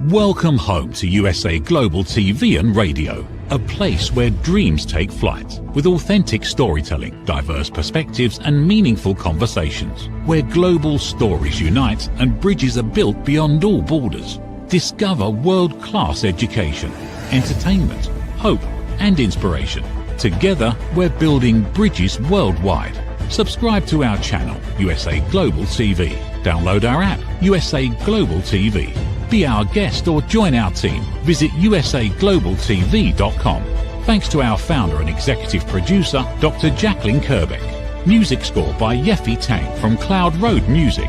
Welcome home to USA Global TV and Radio, a place where dreams take flight, with authentic storytelling, diverse perspectives and meaningful conversations, where global stories unite and bridges are built beyond all borders. Discover world-class education, entertainment, hope and inspiration. Together, we're building bridges worldwide. Subscribe to our channel, USA Global TV. Download our app, USA Global TV. Be our guest or join our team. Visit usaglobaltv.com. Thanks to our founder and executive producer, Dr. Jacalyn Kerbeck. Music score by Yeffy Tang from Cloud Road Music.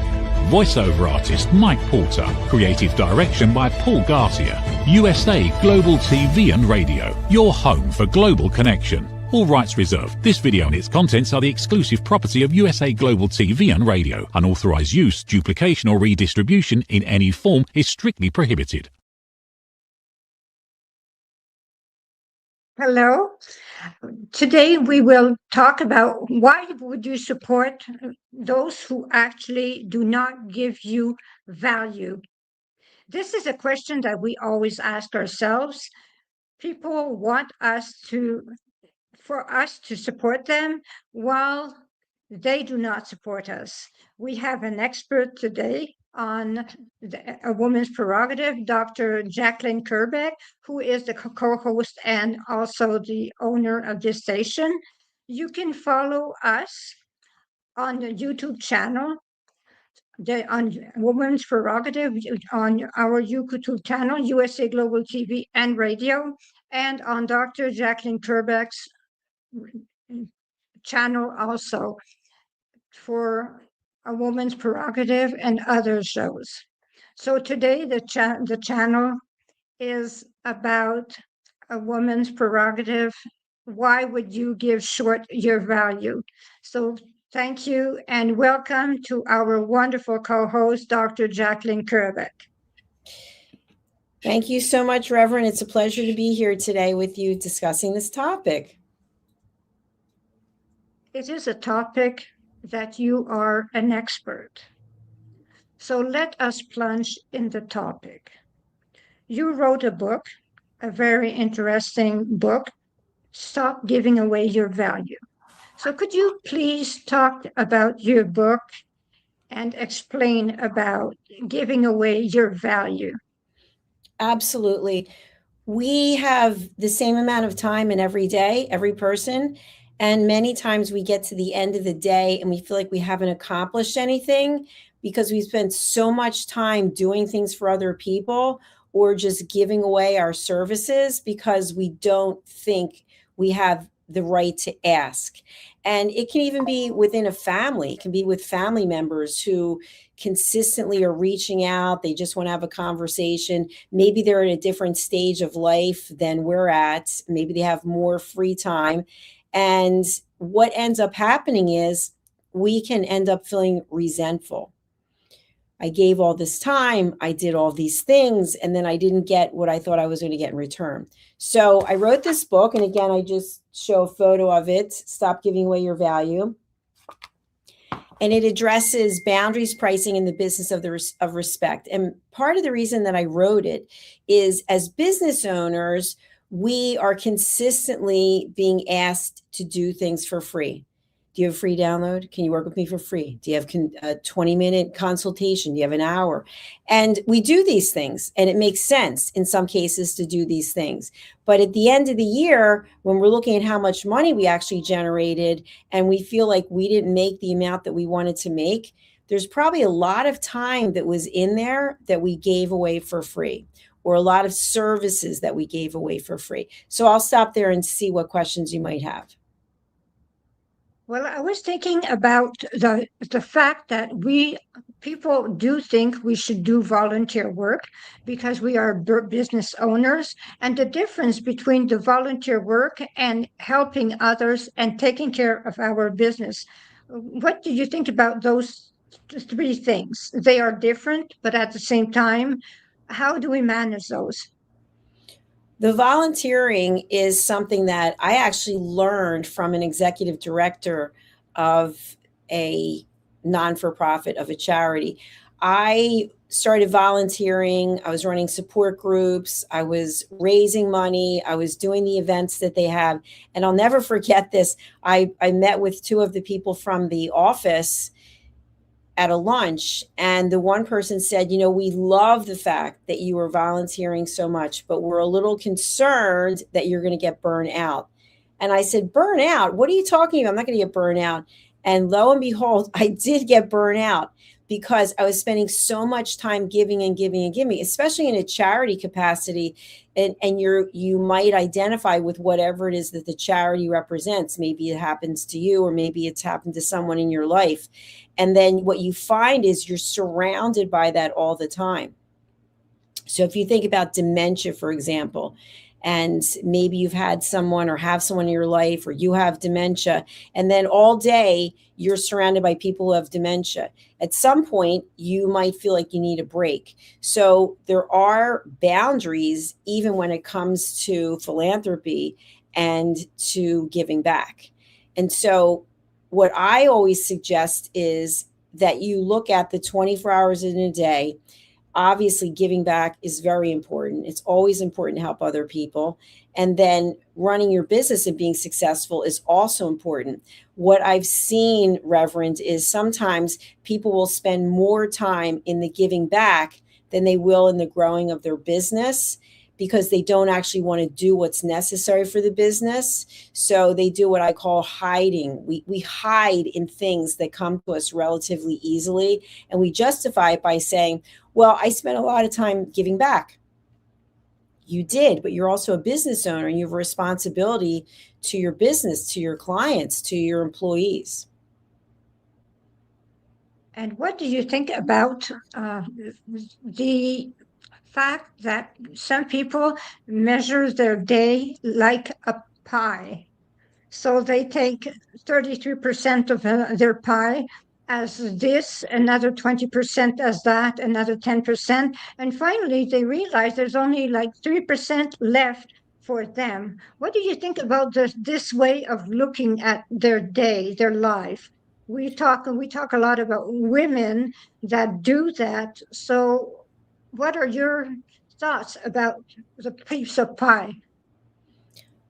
Voiceover artist Mike Porter. Creative direction by Paul Garcia. USA Global TV and Radio. Your home for global connection. All rights reserved. This video and its contents are the exclusive property of USA Global TV and Radio. Unauthorized use, duplication or redistribution in any form is strictly prohibited. Hello. Today we will talk about why would you support those who actually do not give you value. This is a question that we always ask ourselves. People want for us to support them while they do not support us. We have an expert today on a woman's prerogative, Dr. Jacalyn Kerbeck, who is the co-host and also the owner of this station. You can follow us on the YouTube channel, on Women's Prerogative, on our YouTube channel, USA Global TV and Radio, and on Dr. Jacalyn Kerbeck's channel also for A Woman's Prerogative and other shows. So today the channel is about a woman's prerogative. Why would you give short your value? So thank you and welcome to our wonderful co-host, Dr. Jacalyn Kerbeck. Thank you so much, Reverend. It's a pleasure to be here today with you discussing this topic. It is a topic that you are an expert. So let us plunge in the topic. You wrote a book, a very interesting book, Stop Giving Away Your Value. So could you please talk about your book and explain about giving away your value? Absolutely. We have the same amount of time in every day, every person. And many times we get to the end of the day and we feel like we haven't accomplished anything because we spent so much time doing things for other people or just giving away our services because we don't think we have the right to ask. And it can even be within a family. It can be with family members who consistently are reaching out. They just want to have a conversation. Maybe they're at a different stage of life than we're at. Maybe they have more free time. And what ends up happening is we can end up feeling resentful. I gave all this time, I did all these things, and then I didn't get what I thought I was going to get in return. So I wrote this book, and again, I just show a photo of it, Stop Giving Away Your Value. And it addresses boundaries, pricing, and the business of respect. And part of the reason that I wrote it is as business owners, we are consistently being asked to do things for free. Do you have a free download? Can you work with me for free? Do you have a 20-minute consultation? Do you have an hour? And we do these things, and it makes sense in some cases to do these things. But at the end of the year, when we're looking at how much money we actually generated and we feel like we didn't make the amount that we wanted to make, there's probably a lot of time that was in there that we gave away for free, or a lot of services that we gave away for free. So I'll stop there and see what questions you might have. Well, I was thinking about the fact that people do think we should do volunteer work because we are business owners, and the difference between the volunteer work and helping others and taking care of our business. What do you think about those three things? They are different, but at the same time, how do we manage those? The volunteering is something that I actually learned from an executive director of a non-for-profit, of a charity. I started volunteering. I was running support groups. I was raising money. I was doing the events that they have. And I'll never forget this. I met with two of the people from the office at a lunch. And the one person said, we love the fact that you are volunteering so much, but we're a little concerned that you're going to get burned out. And I said, burn out? What are you talking about? I'm not going to get burned out. And lo and behold, I did get burned out, because I was spending so much time giving and giving and giving, especially in a charity capacity. And you might identify with whatever it is that the charity represents. Maybe it happens to you, or maybe it's happened to someone in your life. And then what you find is you're surrounded by that all the time. So if you think about dementia, for example, and maybe you've had someone or have someone in your life, or you have dementia, and then all day you're surrounded by people who have dementia. At some point, you might feel like you need a break. So there are boundaries, even when it comes to philanthropy and to giving back. And so what I always suggest is that you look at the 24 hours in a day. Obviously, giving back is very important. It's always important to help other people. And then running your business and being successful is also important. What I've seen, Reverend, is sometimes people will spend more time in the giving back than they will in the growing of their business, because they don't actually want to do what's necessary for the business. So they do what I call hiding. We hide in things that come to us relatively easily, and we justify it by saying, well, I spent a lot of time giving back. You did, but you're also a business owner, and you have a responsibility to your business, to your clients, to your employees. And what do you think about the fact that some people measure their day like a pie? So they take 33% of their pie as this, another 20% as that, another 10%. And finally, they realize there's only like 3% left for them. What do you think about this way of looking at their day, their life? We talk a lot about women that do that. So what are your thoughts about the piece of pie?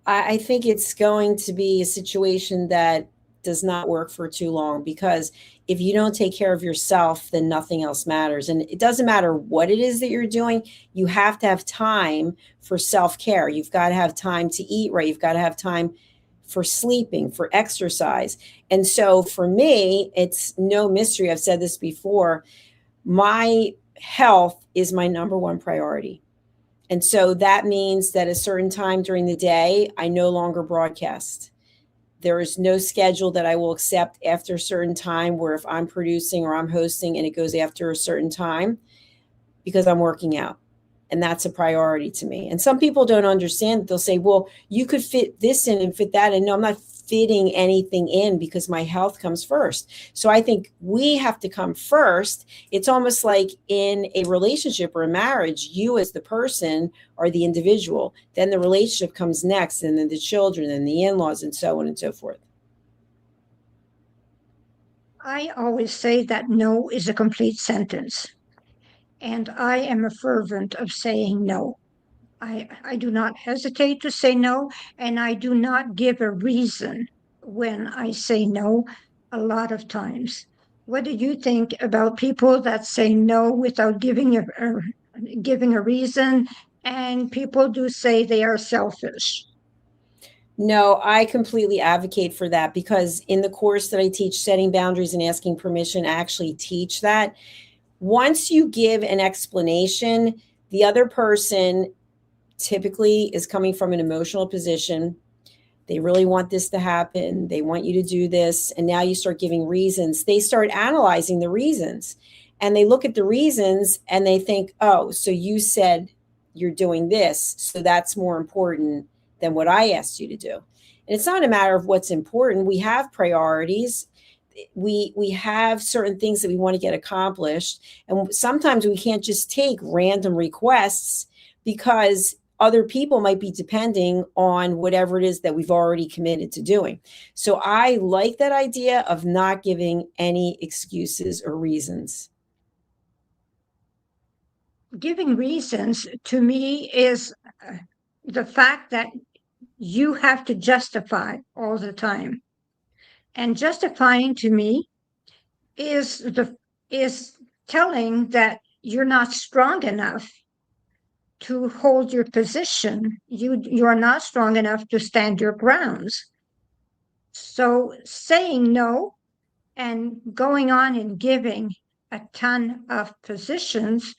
I think it's going to be a situation that does not work for too long, because if you don't take care of yourself, then nothing else matters. And it doesn't matter what it is that you're doing. You have to have time for self-care. You've got to have time to eat right. You've got to have time for sleeping, for exercise. And so for me, it's no mystery. I've said this before. My health is my number one priority. And so that means that a certain time during the day, I no longer broadcast. There is no schedule that I will accept after a certain time, where if I'm producing or I'm hosting and it goes after a certain time, because I'm working out. And that's a priority to me. And some people don't understand. They'll say, well, you could fit this in and fit that in. No, I'm not fitting anything in, because my health comes first. So I think we have to come first. It's almost like in a relationship or a marriage, you as the person are the individual. Then the relationship comes next, and then the children and the in-laws and so on and so forth. I always say that no is a complete sentence. And I am a fervent of saying no. I do not hesitate to say no, and I do not give a reason when I say no a lot of times. What do you think about people that say no without giving a reason, and people do say they are selfish? No, I completely advocate for that, because in the course that I teach, Setting Boundaries and Asking Permission, I actually teach that. Once you give an explanation, the other person typically is coming from an emotional position. They really want this to happen. They want you to do this. And now you start giving reasons. They start analyzing the reasons, and they look at the reasons and they think, oh, so you said you're doing this, so that's more important than what I asked you to do. And it's not a matter of what's important. We have priorities. We have certain things that we want to get accomplished. And sometimes we can't just take random requests, because other people might be depending on whatever it is that we've already committed to doing. So I like that idea of not giving any excuses or reasons. giving reasons to me is the fact that you have to justify all the time. And justifying to me is telling that you're not strong enough to hold your position. You are not strong enough to stand your grounds. So saying no and going on and giving a ton of positions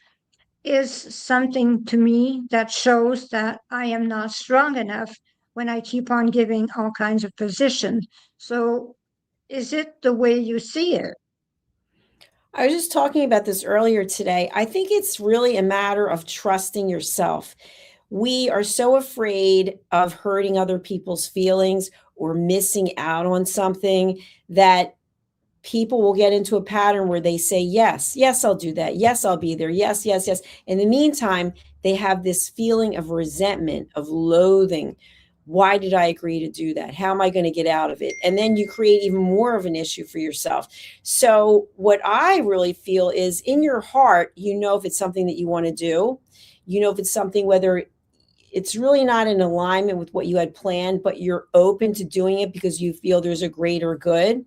is something to me that shows that I am not strong enough when I keep on giving all kinds of positions. So is it the way you see it? I was just talking about this earlier today. I think it's really a matter of trusting yourself. We are so afraid of hurting other people's feelings or missing out on something that people will get into a pattern where they say, yes, yes, I'll do that. Yes, I'll be there. Yes, yes, yes. In the meantime, they have this feeling of resentment, of loathing. Why did I agree to do that? How am I going to get out of it? And then you create even more of an issue for yourself. So what I really feel is in your heart, you know, if it's something that you want to do, you know, if it's something, whether it's really not in alignment with what you had planned, but you're open to doing it because you feel there's a greater good.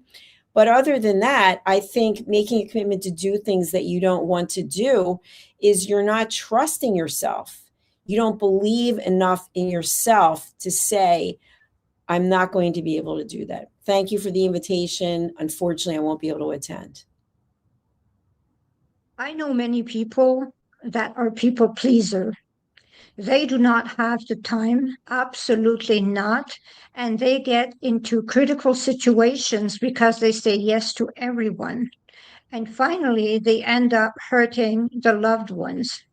But other than that, I think making a commitment to do things that you don't want to do is you're not trusting yourself. You don't believe enough in yourself to say, I'm not going to be able to do that. Thank you for the invitation. Unfortunately, I won't be able to attend. I know many people that are people pleaser. They do not have the time, absolutely not. And they get into critical situations because they say yes to everyone. And finally, they end up hurting the loved ones.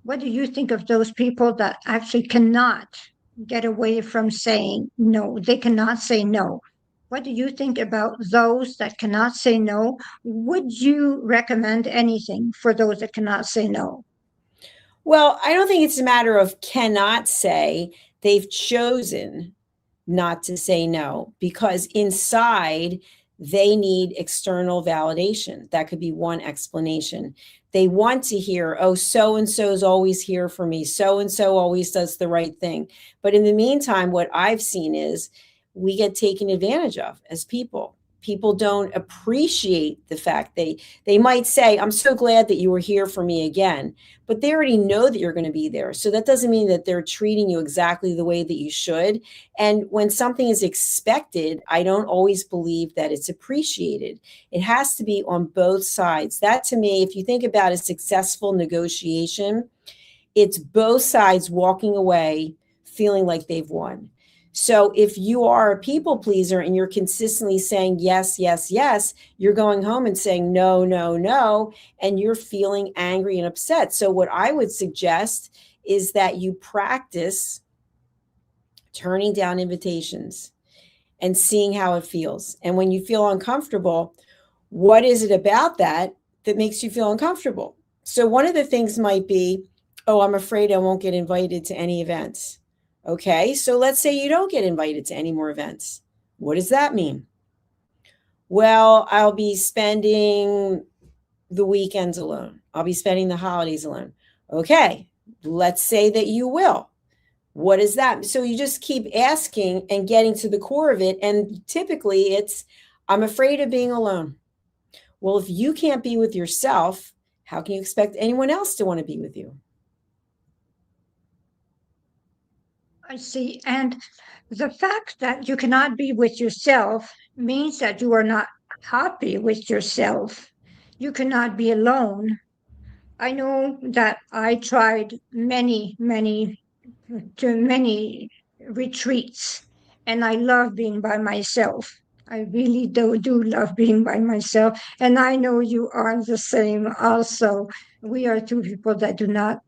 What do you think of those people that actually cannot get away from saying no? They cannot say no. What do you think about those that cannot say no? Would you recommend anything for those that cannot say no? Well, I don't think it's a matter of cannot say. They've chosen not to say no because inside they need external validation. That could be one explanation. They want to hear, oh, so and so is always here for me. So and so always does the right thing. But in the meantime, what I've seen is we get taken advantage of as people. People don't appreciate the fact they might say, I'm so glad that you were here for me again, but they already know that you're going to be there. So that doesn't mean that they're treating you exactly the way that you should. And when something is expected, I don't always believe that it's appreciated. It has to be on both sides. That to me, if you think about a successful negotiation, it's both sides walking away feeling like they've won. So if you are a people pleaser and you're consistently saying yes, yes, yes, you're going home and saying no, no, no, and you're feeling angry and upset. So what I would suggest is that you practice turning down invitations and seeing how it feels. And when you feel uncomfortable, what is it about that makes you feel uncomfortable? So one of the things might be, oh, I'm afraid I won't get invited to any events. Okay, so let's say you don't get invited to any more events. What does that mean? Well, I'll be spending the weekends alone. I'll be spending the holidays alone. Okay, let's say that you will. What is that? So you just keep asking and getting to the core of it. And typically it's, I'm afraid of being alone. Well, if you can't be with yourself, how can you expect anyone else to want to be with you? I see. And the fact that you cannot be with yourself means that you are not happy with yourself. You cannot be alone. I know that I tried many retreats, and I love being by myself. I really do love being by myself. And I know you are the same also. We are two people that do not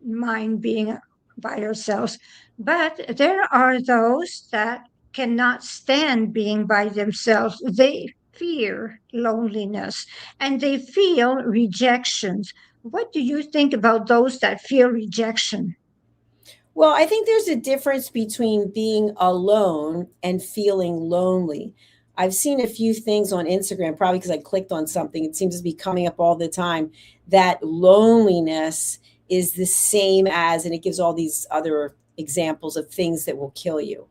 mind being by ourselves. But there are those that cannot stand being by themselves. They fear loneliness and they feel rejections. What do you think about those that feel rejection? Well, I think there's a difference between being alone and feeling lonely. I've seen a few things on Instagram, probably because I clicked on something. It seems to be coming up all the time, that loneliness is the same as, and it gives all these other examples of things that will kill you.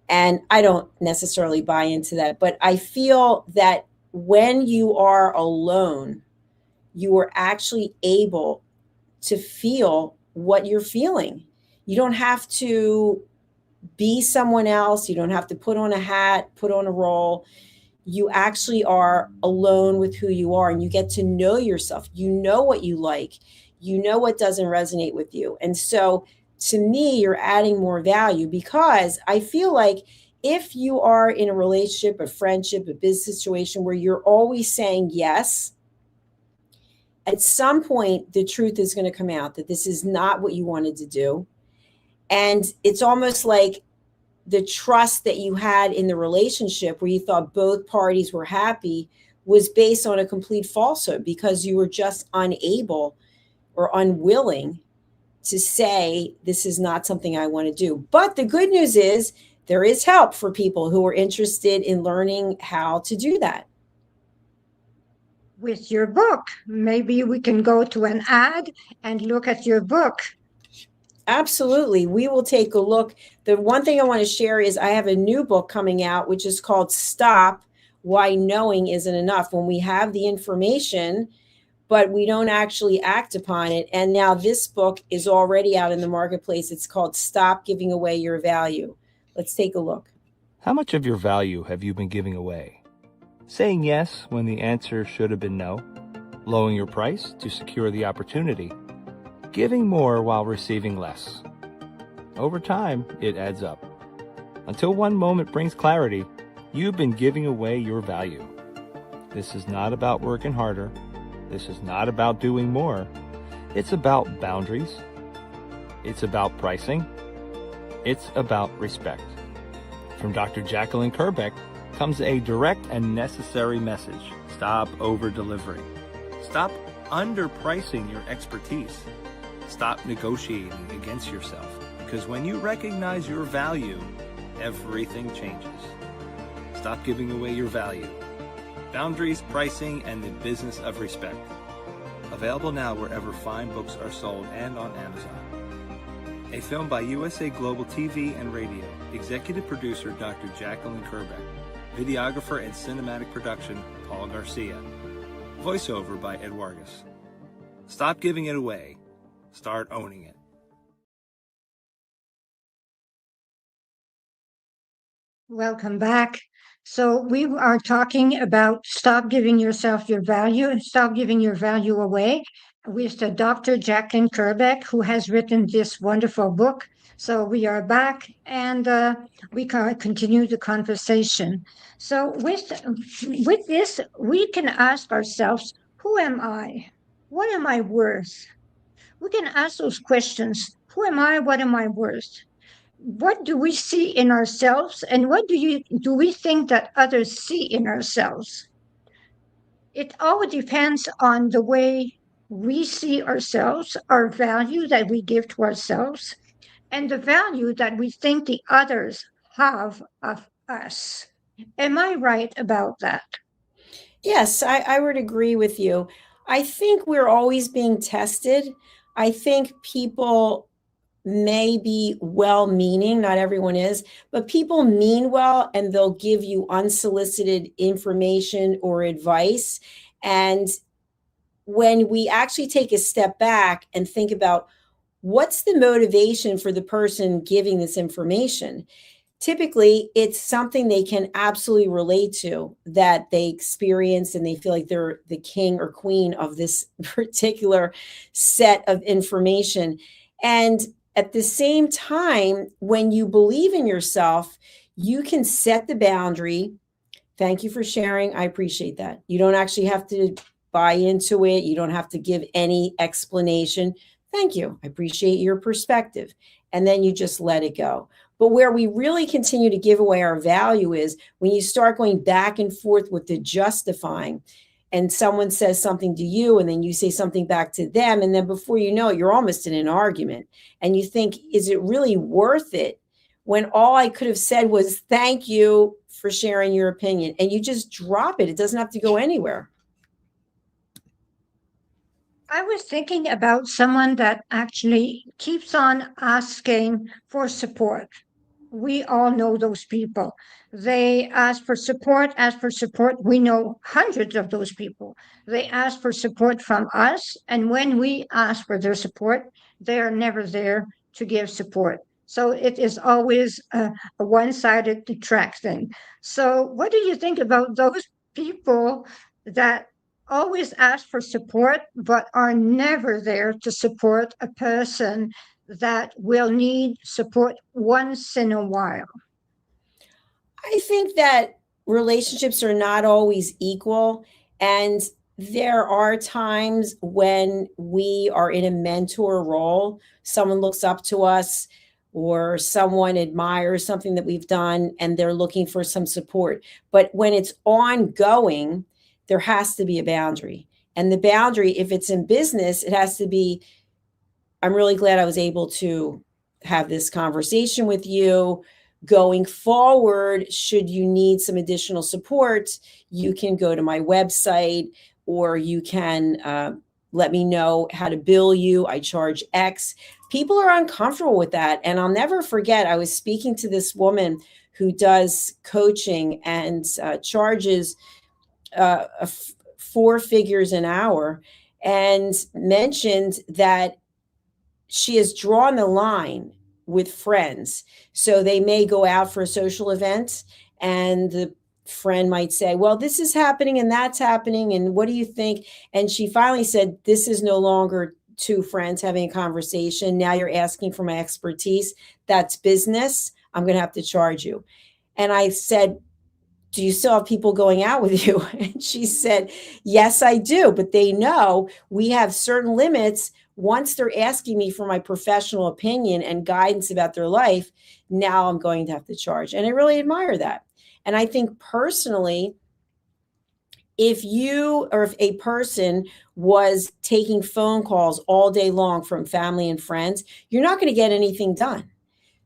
And I don't necessarily buy into that, but I feel that when you are alone, you are actually able to feel what you're feeling. You don't have to be someone else. You don't have to put on a hat, put on a role. You actually are alone with who you are, and you get to know yourself. You know what you like. You know what doesn't resonate with you. And so to me, you're adding more value, because I feel like if you are in a relationship, a friendship, a business situation where you're always saying yes, at some point, the truth is going to come out that this is not what you wanted to do. And it's almost like the trust that you had in the relationship where you thought both parties were happy was based on a complete falsehood, because you were just unable or unwilling to say, this is not something I want to do. But the good news is there is help for people who are interested in learning how to do that. With your book, maybe we can go to an ad and look at your book. Absolutely. We will take a look. The one thing I want to share is I have a new book coming out, which is called Stop Why Knowing Isn't Enough. When we have the information, but we don't actually act upon it. And now this book is already out in the marketplace. It's called Stop Giving Away Your Value. Let's take a look. How much of your value have you been giving away? Saying yes when the answer should have been no? Lowering your price to secure the opportunity? Giving more while receiving less? Over time, it adds up. Until one moment brings clarity, you've been giving away your value. This is not about working harder. This is not about doing more. It's about boundaries. It's about pricing. It's about respect. From Dr. Jacalyn Kerbeck comes a direct and necessary message. Stop over-delivering. Stop underpricing your expertise. Stop negotiating against yourself. Because when you recognize your value, everything changes. Stop giving away your value. Boundaries, pricing, and the business of respect. Available now wherever fine books are sold and on Amazon. A film by USA Global TV and Radio. Executive producer Dr. Jacalyn Kerbeck. Videographer and cinematic production Paul Garcia. Voiceover by Ed Vargas. Stop giving it away. Start owning it. Welcome back. So we are talking about stop giving yourself your value and stop giving your value away with Dr. Jacalyn Kerbeck, who has written this wonderful book. So we are back, and we can continue the conversation. So with this, we can ask ourselves, who am I? What am I worth? We can ask those questions. Who am I? What am I worth? What do we see in ourselves, and what do we think that others see in ourselves? It all depends on the way we see ourselves, our value that we give to ourselves, and the value that we think the others have of us. Am I right about that? Yes, I would agree with you. I think we're always being tested. I think people may be well-meaning, not everyone is, but people mean well, and they'll give you unsolicited information or advice. And when we actually take a step back and think about what's the motivation for the person giving this information, typically it's something they can absolutely relate to, that they experience, and they feel like they're the king or queen of this particular set of information. And at the same time, when you believe in yourself, you can set the boundary. Thank you for sharing. I appreciate that. You don't actually have to buy into it. You don't have to give any explanation. Thank you. I appreciate your perspective. And then you just let it go. But where we really continue to give away our value is when you start going back and forth with the justifying, and someone says something to you, and then you say something back to them. And then before you know it, you're almost in an argument. And you think, is it really worth it? When all I could have said was, thank you for sharing your opinion. And you just drop it. It doesn't have to go anywhere. I was thinking about someone that actually keeps on asking for support. We all know those people. They ask for support, ask for support. We know hundreds of those people. They ask for support from us. And when we ask for their support, they are never there to give support. So it is always a one sided track thing. So, what do you think about those people that always ask for support but are never there to support a person that will need support once in a while? I think that relationships are not always equal. And there are times when we are in a mentor role, someone looks up to us or someone admires something that we've done and they're looking for some support. But when it's ongoing, there has to be a boundary. And the boundary, if it's in business, it has to be, I'm really glad I was able to have this conversation with you. Going forward, should you need some additional support, you can go to my website or you can let me know how to bill you. I charge X. People are uncomfortable with that. And I'll never forget, I was speaking to this woman who does coaching and charges 4 figures an hour, and mentioned that she has drawn the line with friends. So they may go out for a social event and the friend might say, well, this is happening and that's happening. And what do you think? And she finally said, this is no longer 2 friends having a conversation. Now you're asking for my expertise. That's business. I'm going to have to charge you. And I said, do you still have people going out with you? And she said, yes, I do. But they know we have certain limits. Once they're asking me for my professional opinion and guidance about their life, now I'm going to have to charge. And I really admire that. And I think personally, if a person was taking phone calls all day long from family and friends, you're not going to get anything done.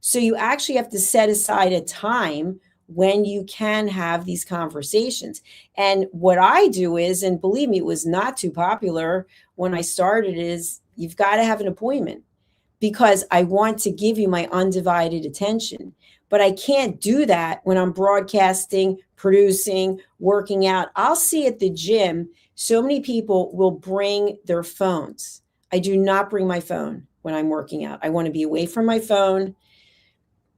So you actually have to set aside a time when you can have these conversations. And what I do is, and believe me, it was not too popular when I started, is you've got to have an appointment because I want to give you my undivided attention. But I can't do that when I'm broadcasting, producing, working out. I'll see at the gym, so many people will bring their phones. I do not bring my phone when I'm working out. I want to be away from my phone.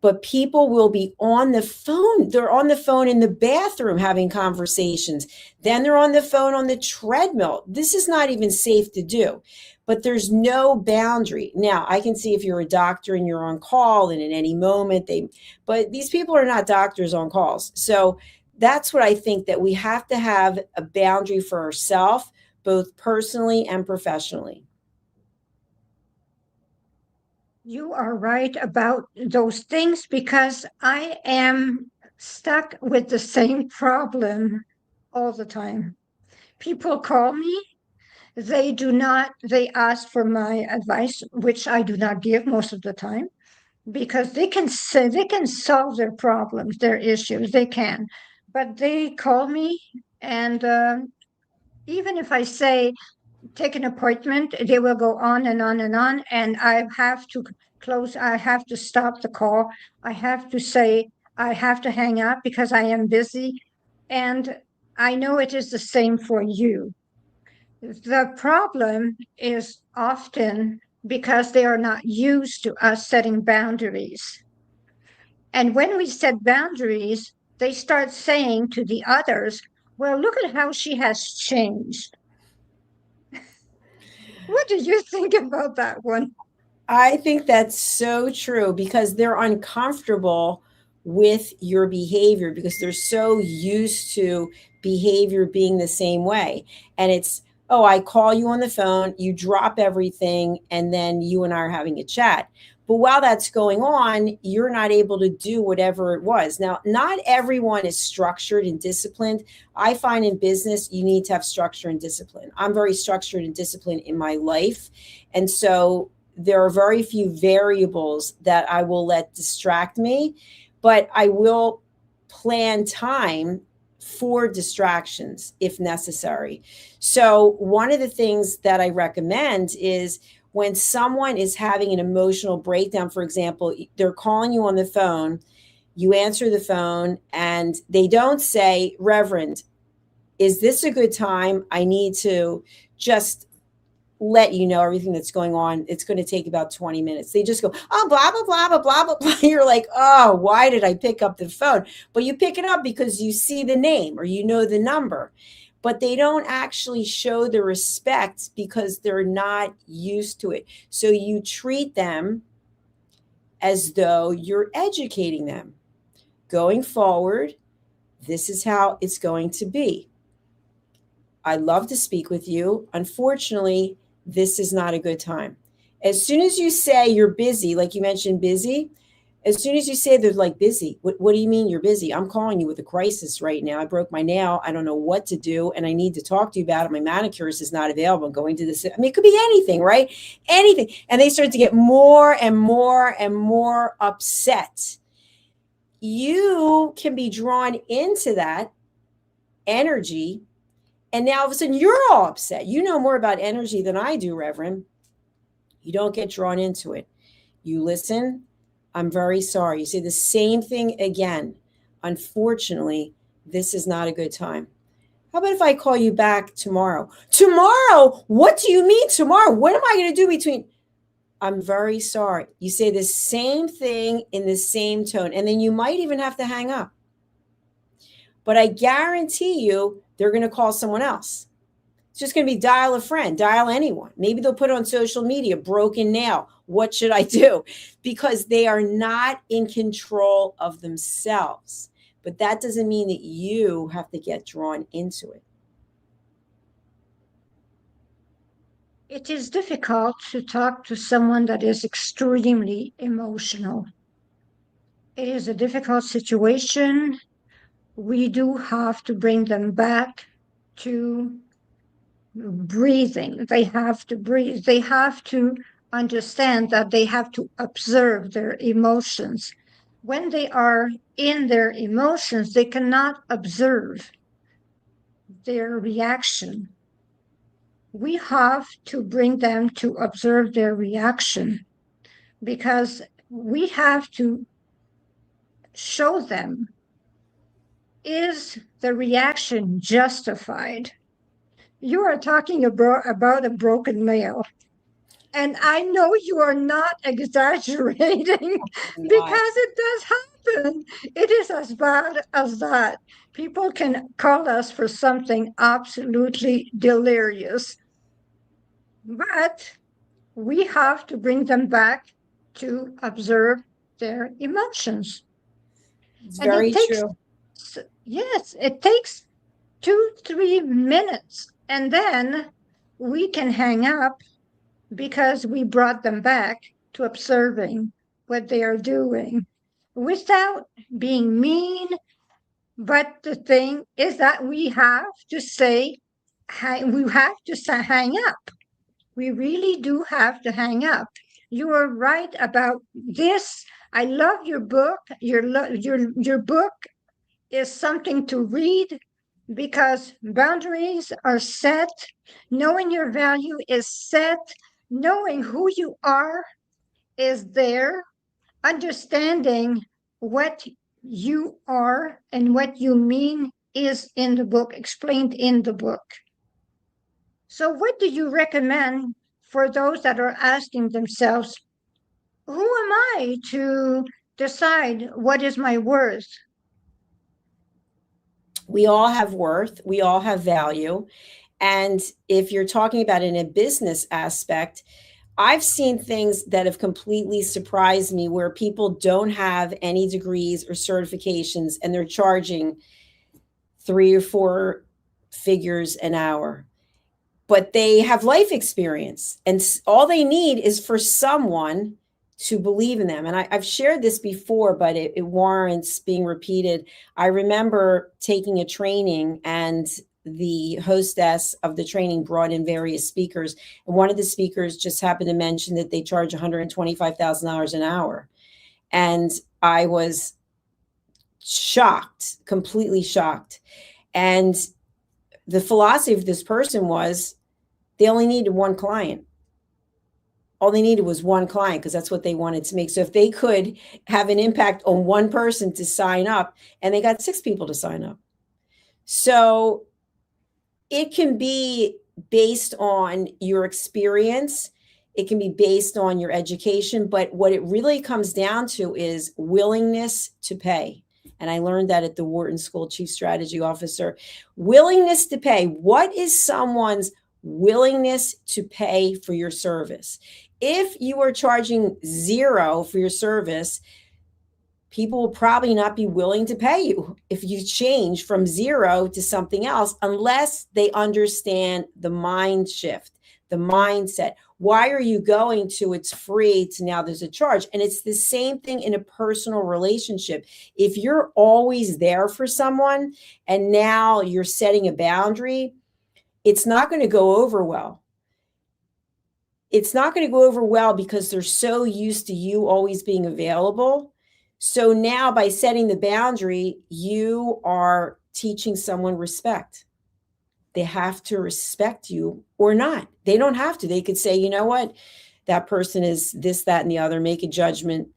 But people will be on the phone. They're on the phone in the bathroom having conversations. Then they're on the phone on the treadmill. This is not even safe to do. But there's no boundary. Now, I can see if you're a doctor and you're on call and at any moment but these people are not doctors on calls. So that's what I think, that we have to have a boundary for ourselves, both personally and professionally. You are right about those things because I am stuck with the same problem all the time. People call me, they ask for my advice, which I do not give most of the time, because they can solve their problems, their issues, they can. But they call me, and even if I say, take an appointment, they will go on and on and on. And I have to stop the call. I have to say, I have to hang up because I am busy. And I know it is the same for you. The problem is often because they are not used to us setting boundaries. And when we set boundaries, they start saying to the others, well, look at how she has changed. What do you think about that one? I think that's so true because they're uncomfortable with your behavior because they're so used to behavior being the same way. And it's, oh, I call you on the phone, you drop everything, and then you and I are having a chat. But while that's going on, you're not able to do whatever it was. Now, not everyone is structured and disciplined. I find in business, you need to have structure and discipline. I'm very structured and disciplined in my life. And so there are very few variables that I will let distract me, but I will plan time for distractions if necessary. So one of the things that I recommend is when someone is having an emotional breakdown, for example, they're calling you on the phone, you answer the phone and they don't say, Reverend, is this a good time? I need to just let you know everything that's going on. It's going to take about 20 minutes. They just go, oh, blah, blah, blah, blah, blah, blah, blah. You're like, oh, why did I pick up the phone? But you pick it up because you see the name or you know the number. But they don't actually show the respect because they're not used to it. So you treat them as though you're educating them. Going forward, this is how it's going to be. I'd love to speak with you. Unfortunately, this is not a good time. As soon as you say you're busy, like you mentioned busy, as soon as you say they're like busy, what do you mean you're busy? I'm calling you with a crisis right now. I broke my nail. I don't know what to do. And I need to talk to you about it. My manicurist is not available. I'm going to this. I mean, it could be anything, right? Anything. And they start to get more and more and more upset. You can be drawn into that energy. And now all of a sudden you're all upset. You know more about energy than I do, Reverend. You don't get drawn into it. You listen. I'm very sorry. You say the same thing again. Unfortunately, this is not a good time. How about if I call you back tomorrow? Tomorrow? What do you mean tomorrow? What am I going to do between? I'm very sorry. You say the same thing in the same tone, and then you might even have to hang up. But I guarantee you they're going to call someone else. It's just going to be dial a friend, dial anyone. Maybe they'll put on social media, broken nail. What should I do? Because they are not in control of themselves. But that doesn't mean that you have to get drawn into it. It is difficult to talk to someone that is extremely emotional. It is a difficult situation. We do have to bring them back to breathing. They have to breathe. They have to understand that they have to observe their emotions. When they are in their emotions, they cannot observe their reaction. We have to bring them to observe their reaction because we have to show them, is the reaction justified? You are talking about a broken nail. And I know you are not exaggerating because it does happen. It is as bad as that. People can call us for something absolutely delirious. But we have to bring them back to observe their emotions. It's very true. Yes, it takes 2-3 minutes, and then we can hang up because we brought them back to observing what they are doing without being mean. But the thing is that we have to hang up. We really do have to hang up. You are right about this. I love your book. Your book is something to read because boundaries are set. Knowing your value is set. Knowing who you are is there. Understanding what you are and what you mean is in the book, explained in the book. So what do you recommend for those that are asking themselves, who am I to decide what is my worth? We all have worth. We all have value. And if you're talking about in a business aspect, I've seen things that have completely surprised me where people don't have any degrees or certifications and they're charging 3 or 4 figures an hour, but they have life experience and all they need is for someone to believe in them. And I've shared this before, but it warrants being repeated. I remember taking a training and the hostess of the training brought in various speakers. And one of the speakers just happened to mention that they charge $125,000 an hour. And I was shocked, completely shocked. And the philosophy of this person was they only needed one client. All they needed was one client because that's what they wanted to make. So if they could have an impact on one person to sign up, and they got 6 people to sign up. So it can be based on your experience. It can be based on your education. But what it really comes down to is willingness to pay. And I learned that at the Wharton School Chief Strategy Officer. Willingness to pay. What is someone's willingness to pay for your service? If you are charging 0 for your service, people will probably not be willing to pay you if you change from 0 to something else, unless they understand the mind shift, the mindset. Why are you going to it's free to now there's a charge? And it's the same thing in a personal relationship. If you're always there for someone and now you're setting a boundary, it's not going to go over well. It's not going to go over well because they're so used to you always being available. So now by setting the boundary, you are teaching someone respect. They have to respect you or not. They don't have to. They could say, you know what, that person is this, that, and the other, make a judgment.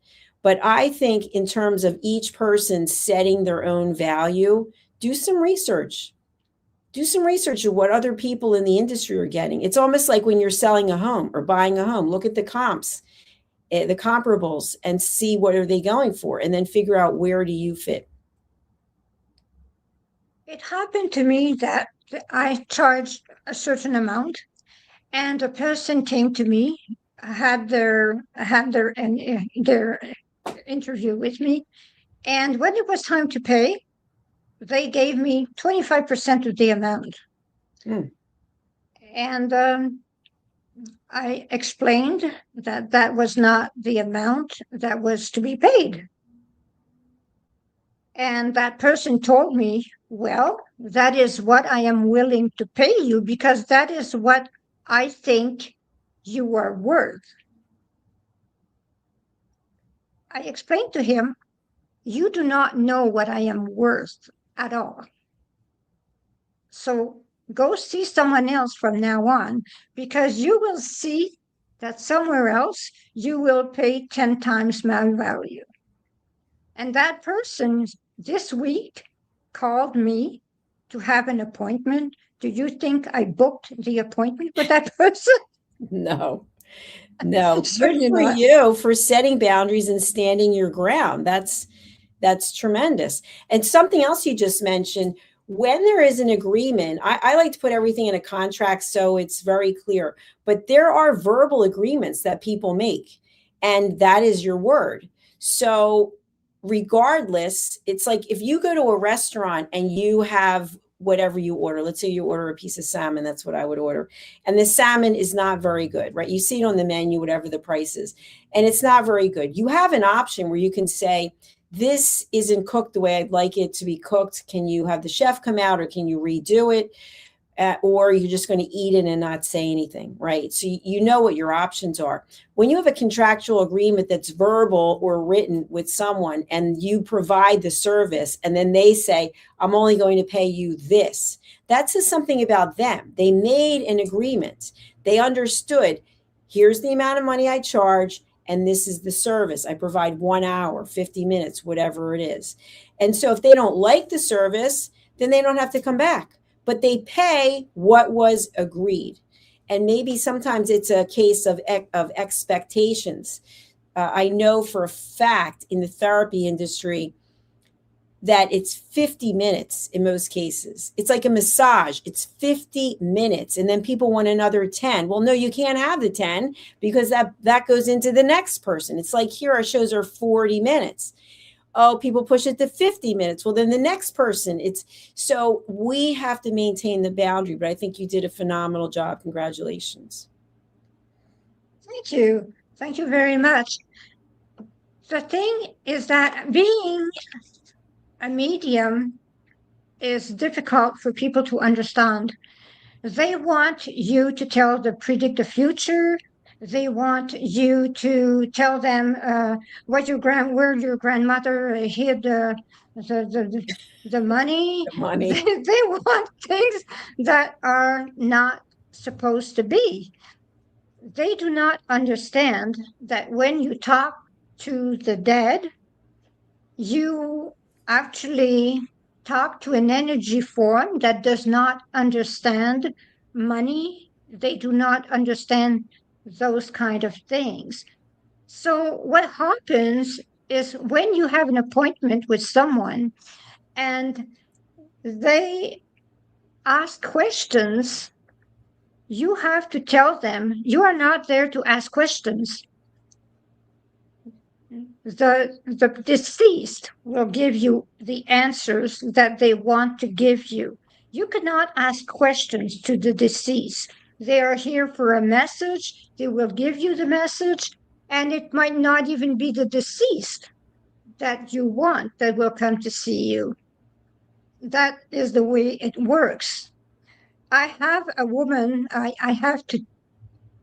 But I think in terms of each person setting their own value, do some research. Do some research of what other people in the industry are getting. It's almost like when you're selling a home or buying a home. Look at the comps, the comparables, and see what are they going for, and then figure out where do you fit. It happened to me that I charged a certain amount, and a person came to me, had their interview with me, and when it was time to pay, they gave me 25% of the amount. And I explained that that was not the amount that was to be paid. And that person told me, well, that is what I am willing to pay you because that is what I think you are worth. I explained to him, you do not know what I am worth at all. So go see someone else from now on, because you will see that somewhere else you will pay 10 times my value. And that person this week called me to have an appointment. Do you think I booked the appointment with that person? No. Good Certainly for not. you for setting boundaries and standing your ground. That's tremendous. And something else you just mentioned, when there is an agreement, I like to put everything in a contract so it's very clear, but there are verbal agreements that people make, and that is your word. So regardless, it's like if you go to a restaurant and you have whatever you order, let's say you order a piece of salmon, that's what I would order, and the salmon is not very good, right? You see it on the menu, whatever the price is, and it's not very good. You have an option where you can say, this isn't cooked the way I'd like it to be cooked. Can you have the chef come out, or can you redo it? Or you're just going to eat it and not say anything, right? So you know what your options are. When you have a contractual agreement that's verbal or written with someone and you provide the service and then they say, I'm only going to pay you this, that says something about them. They made an agreement. They understood, here's the amount of money I charge, and this is the service. I provide 1 hour, 50 minutes, whatever it is. And so if they don't like the service, then they don't have to come back. But they pay what was agreed. And maybe sometimes it's a case of expectations. I know for a fact in the therapy industry that it's 50 minutes in most cases. It's like a massage. It's 50 minutes. And then people want another 10. Well, no, you can't have the 10 because that goes into the next person. It's like here our shows are 40 minutes. Oh, people push it to 50 minutes. Well, then the next person, so we have to maintain the boundary, but I think you did a phenomenal job. Congratulations. Thank you. Thank you very much. The thing is that being a medium is difficult for people to understand. They want you to predict the future. They want you to tell them where your grandmother hid the money. The money. They want things that are not supposed to be. They do not understand that when you talk to the dead, you actually talk to an energy form that does not understand money. They do not understand those kind of things. So what happens is when you have an appointment with someone and they ask questions, you have to tell them you are not there to ask questions. The deceased will give you the answers that they want to give you. You cannot ask questions to the deceased. They are here for a message. They will give you the message, and it might not even be the deceased that you want that will come to see you. That is the way it works. I have a woman, I have to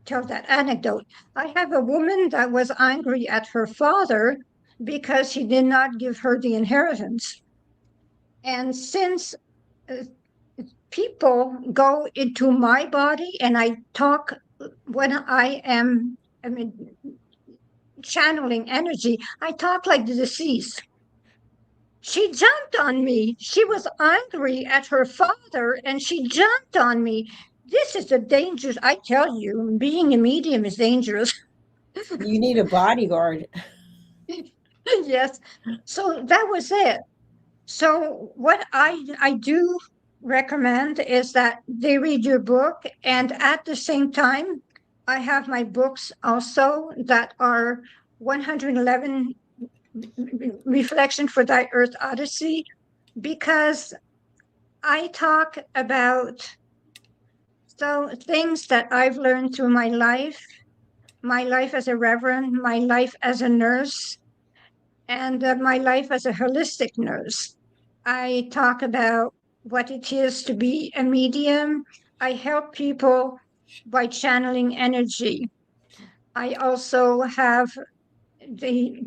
tell that anecdote. I have a woman that was angry at her father because he did not give her the inheritance. And since people go into my body and I talk when I am, channeling energy, I talk like the deceased. She jumped on me. She was angry at her father and she jumped on me. This is a dangerous, I tell you, being a medium is dangerous. You need a bodyguard. Yes. So that was it. So what I do recommend is that they read your book, and at the same time, I have my books also that are 111 Reflection for Thy Earth Odyssey, because I talk about things that I've learned through my life as a reverend, my life as a nurse, and my life as a holistic nurse. I talk about what it is to be a medium. I help people by channeling energy. I also have the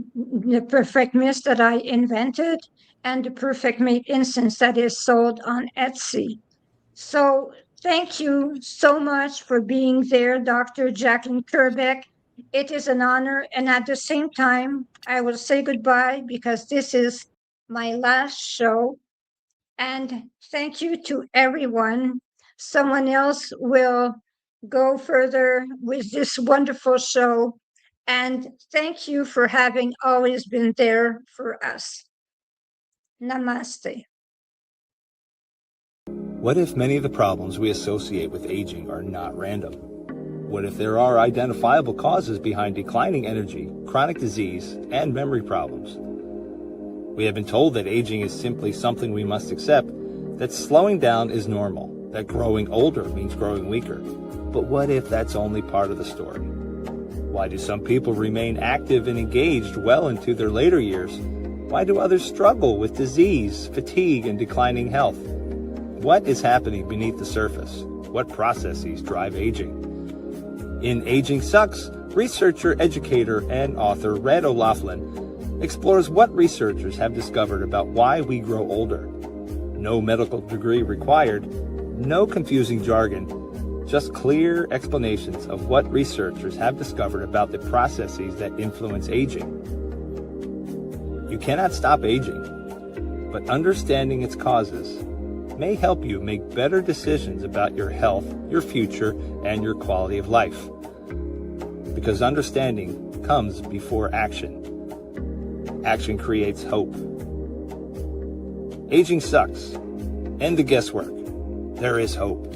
perfect mist that I invented and the perfect mate incense that is sold on Etsy. So thank you so much for being there, Dr. Jacalyn Kerbeck. It is an honor. And at the same time, I will say goodbye because this is my last show. And thank you to everyone. Someone else will go further with this wonderful show. And thank you for having always been there for us. Namaste. What if many of the problems we associate with aging are not random? What if there are identifiable causes behind declining energy, chronic disease, and memory problems? We have been told that aging is simply something we must accept, that slowing down is normal, that growing older means growing weaker. But what if that's only part of the story? Why do some people remain active and engaged well into their later years? Why do others struggle with disease, fatigue, and declining health? What is happening beneath the surface? What processes drive aging? In Aging Sucks, researcher, educator, and author Red O'Loughlin explores what researchers have discovered about why we grow older. No medical degree required, no confusing jargon, just clear explanations of what researchers have discovered about the processes that influence aging. You cannot stop aging, but understanding its causes may help you make better decisions about your health, your future, and your quality of life. Because understanding comes before action. Action creates hope. Aging sucks. End the guesswork. There is hope.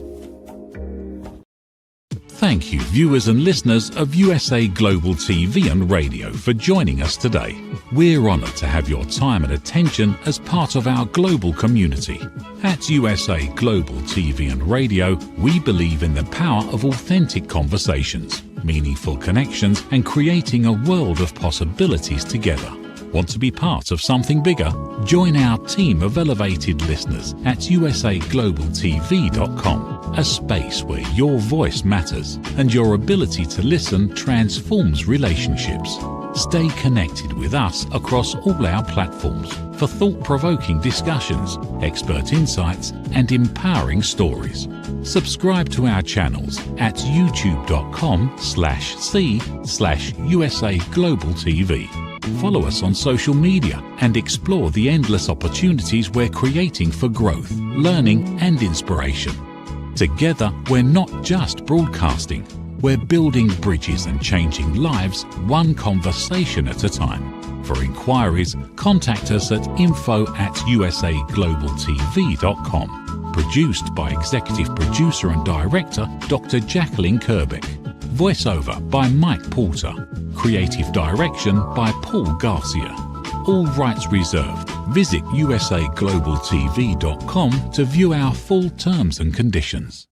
Thank you, viewers and listeners of USA Global TV and Radio, for joining us today. We're honoured to have your time and attention as part of our global community. At USA Global TV and Radio, we believe in the power of authentic conversations, meaningful connections, and creating a world of possibilities together. Want to be part of something bigger? Join our team of elevated listeners at usaglobaltv.com. a space where your voice matters and your ability to listen transforms relationships. Stay connected with us across all our platforms for thought-provoking discussions, expert insights, and empowering stories. Subscribe to our channels at youtube.com/c/USAGlobalTV. Follow us on social media and explore the endless opportunities we're creating for growth, learning, and inspiration. Together, we're not just broadcasting, we're building bridges and changing lives one conversation at a time. For inquiries, contact us at info@usaglobaltv.com. Produced by Executive Producer and Director Dr. Jacalyn Kerbeck. Voiceover by Mike Porter. Creative direction by Paul Garcia. All rights reserved. Visit usaglobaltv.com to view our full terms and conditions.